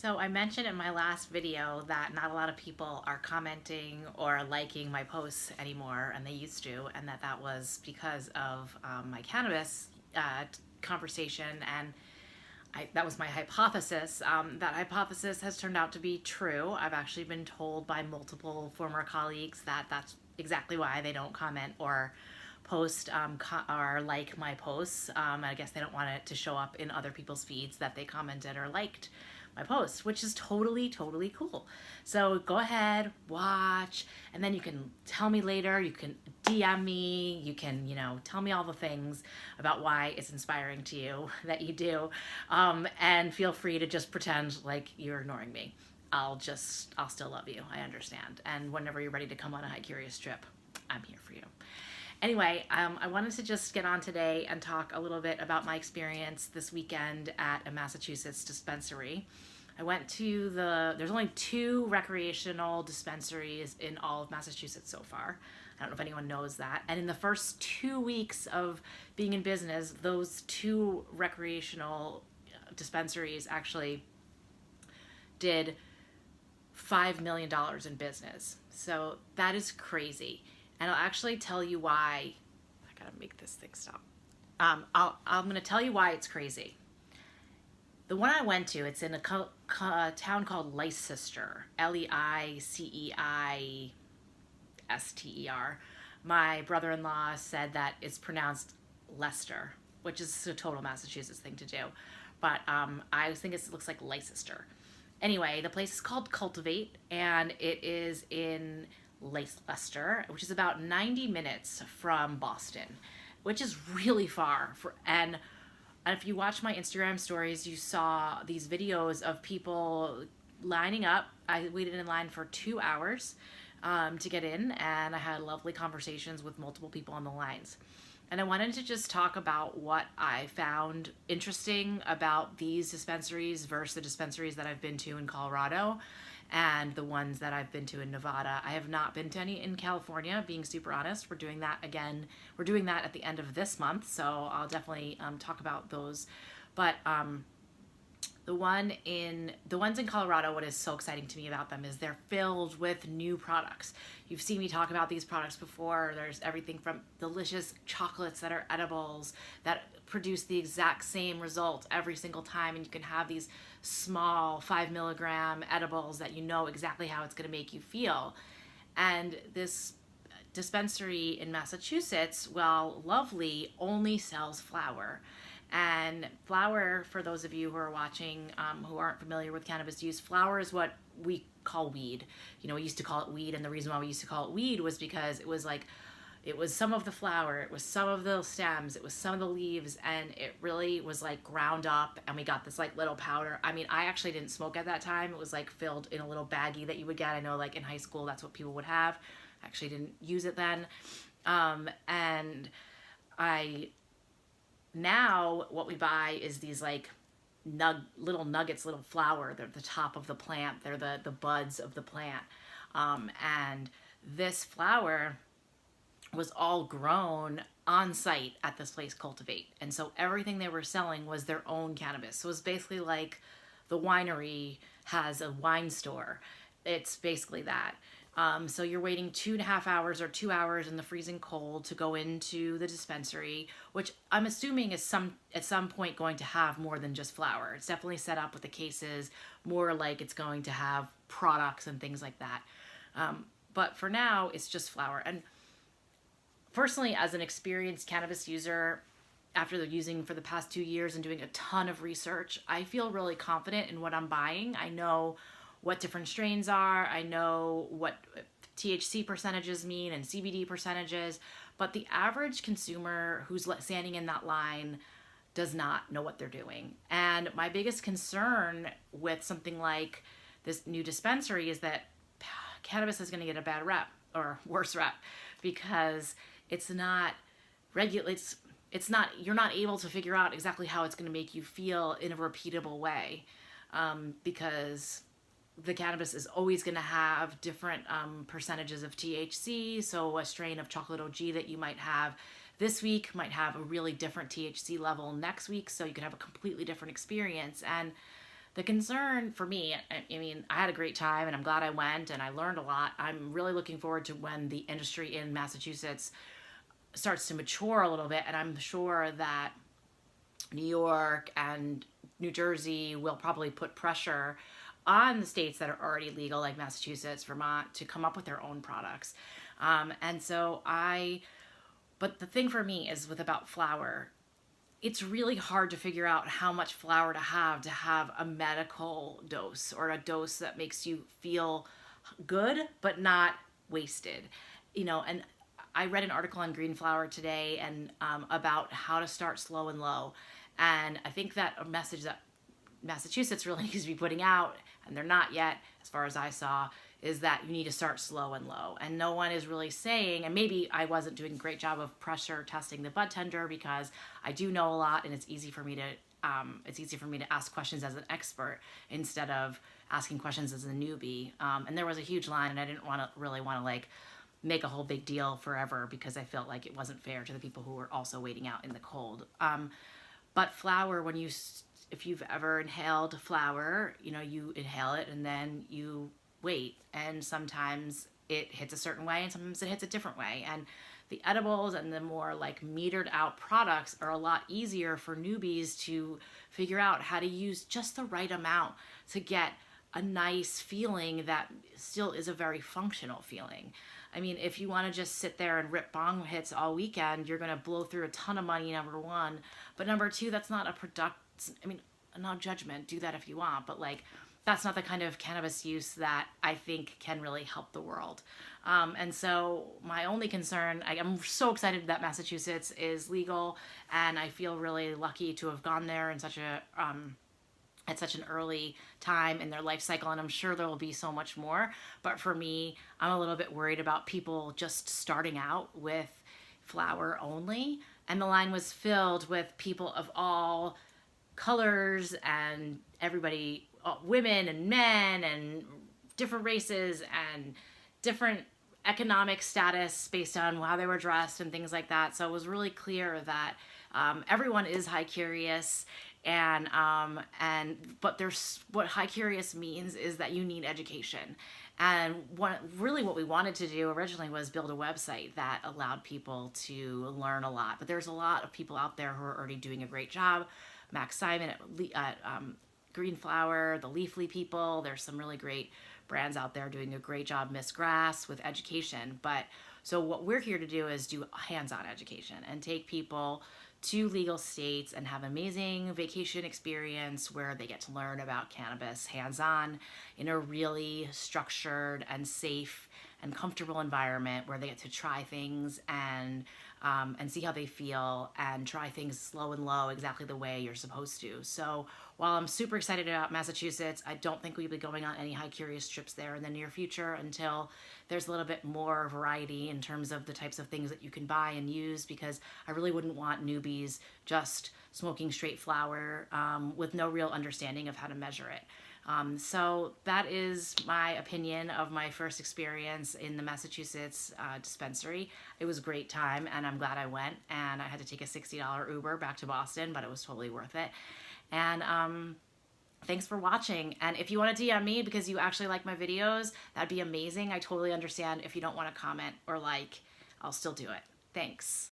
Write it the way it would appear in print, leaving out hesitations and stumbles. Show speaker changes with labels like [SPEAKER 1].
[SPEAKER 1] So I mentioned in my last video that not a lot of people are commenting or liking my posts anymore, and they used to, and that was because of my cannabis conversation, and that was my hypothesis. That hypothesis has turned out to be true. I've actually been told by multiple former colleagues that that's exactly why they don't comment or post or like my posts. I guess they don't want it to show up in other people's feeds that they commented or liked my post, which is totally cool. So go ahead, watch, and then you can tell me later. You can DM me. You can, tell me all the things about why it's inspiring to you that you do. And feel free to just pretend like you're ignoring me. I'll still love you. I understand. And whenever you're ready to come on a High Curious trip, I'm here for you. Anyway, I wanted to just get on today and talk a little bit about my experience this weekend at a Massachusetts dispensary. I went to there's only 2 recreational dispensaries in all of Massachusetts so far. I don't know if anyone knows that. And in the first 2 weeks of being in business, those 2 recreational dispensaries actually did $5 million in business. So that is crazy. And I'll actually tell you why. I gotta make this thing stop. I'm gonna tell you why it's crazy. The one I went to, it's in a town called Leicester, Leicester. My brother-in-law said that it's pronounced Leicester, which is a total Massachusetts thing to do. But I think it looks like Leicester. Anyway, the place is called Cultivate, and it is in Leicester, which is about 90 minutes from Boston, which is really far. And if you watch my Instagram stories, you saw these videos of people lining up. I waited in line for 2 hours to get in, and I had lovely conversations with multiple people on the lines. And I wanted to just talk about what I found interesting about these dispensaries versus the dispensaries that I've been to in Colorado and the ones that I've been to in Nevada. I have not been to any in California, being super honest. We're doing that again. We're doing that at the end of this month, so I'll definitely talk about those. But the ones in Colorado, what is so exciting to me about them is they're filled with new products. You've seen me talk about these products before. There's everything from delicious chocolates that are edibles that produce the exact same result every single time, and you can have these small 5 milligram edibles that you know exactly how it's going to make you feel. And this dispensary in Massachusetts, while lovely, only sells flower. And flower, for those of you who are watching who aren't familiar with cannabis use, flower is what we call weed. We used to call it weed, and the reason why we used to call it weed was because it was some of the flower, it was some of the stems, it was some of the leaves, and it really was like ground up, and we got this like little powder. I mean, I actually didn't smoke at that time. It was like filled in a little baggie that you would get. I know like in high school that's what people would have. I actually didn't use it then. And now what we buy is these like little nuggets, little flower. They're the top of the plant. They're the buds of the plant. And this flower was all grown on site at this place Cultivate. And so everything they were selling was their own cannabis. So it was basically like the winery has a wine store. It's basically that. So you're waiting 2.5 hours or 2 hours in the freezing cold to go into the dispensary, which I'm assuming is at some point going to have more than just flower. It's definitely set up with the cases, more like it's going to have products and things like that. But for now, it's just flower. And personally, as an experienced cannabis user, after using for the past 2 years and doing a ton of research, I feel really confident in what I'm buying. I know what different strains are. I know what THC percentages mean and CBD percentages, but the average consumer who's standing in that line does not know what they're doing. And my biggest concern with something like this new dispensary is that cannabis is going to get a bad rep or worse rep because it's not regulated. It's not, you're not able to figure out exactly how it's going to make you feel in a repeatable way, because the cannabis is always going to have different percentages of THC. So a strain of Chocolate OG that you might have this week might have a really different THC level next week. So you could have a completely different experience. And The concern for me, I mean, I had a great time and I'm glad I went and I learned a lot. I'm really looking forward to when the industry in Massachusetts starts to mature a little bit, and I'm sure that New York and New Jersey will probably put pressure on the states that are already legal, like Massachusetts, Vermont, to come up with their own products. And so but the thing for me is with about flour, it's really hard to figure out how much flour to have a medical dose or a dose that makes you feel good but not wasted. And I read an article on green flour today and about how to start slow and low. And I think that a message that Massachusetts really needs to be putting out, and they're not yet, as far as I saw, is that you need to start slow and low. And no one is really saying, and maybe I wasn't doing a great job of pressure testing the bud tender because I do know a lot, and it's easy for me to ask questions as an expert instead of asking questions as a newbie. And there was a huge line, and I didn't really want to like make a whole big deal forever because I felt like it wasn't fair to the people who were also waiting out in the cold. But flour, if you've ever inhaled flour, you inhale it and then you wait. And sometimes it hits a certain way and sometimes it hits a different way. And the edibles and the more like metered out products are a lot easier for newbies to figure out how to use just the right amount to get a nice feeling that still is a very functional feeling. I mean, if you want to just sit there and rip bong hits all weekend, you're going to blow through a ton of money, number one. But number two, that's not I mean, no judgment, do that if you want, but like, that's not the kind of cannabis use that I think can really help the world. And so my only concern, I'm so excited that Massachusetts is legal, and I feel really lucky to have gone there in such a at such an early time in their life cycle, and I'm sure there will be so much more. But for me, I'm a little bit worried about people just starting out with flour only, and the line was filled with people of all colors and everybody, women and men and different races and different economic status based on how they were dressed and things like that. So it was really clear that everyone is high curious, but what high curious means is that you need education. And what we wanted to do originally was build a website that allowed people to learn a lot. But there's a lot of people out there who are already doing a great job. Max Simon at Green Flower, the Leafly people. There's some really great brands out there doing a great job, Miss Grass, with education. But so what we're here to do is do hands-on education and take people to legal states and have amazing vacation experience where they get to learn about cannabis hands-on in a really structured and safe and comfortable environment where they get to try things and see how they feel and try things slow and low exactly the way you're supposed to. So while I'm super excited about Massachusetts, I don't think we'll be going on any high curious trips there in the near future until there's a little bit more variety in terms of the types of things that you can buy and use, because I really wouldn't want newbies just smoking straight flour with no real understanding of how to measure it. So that is my opinion of my first experience in the Massachusetts dispensary. It was a great time, and I'm glad I went, and I had to take a $60 Uber back to Boston, but it was totally worth it. And thanks for watching. And if you want to DM me because you actually like my videos, that'd be amazing. I totally understand if you don't want to comment or like. I'll still do it. Thanks.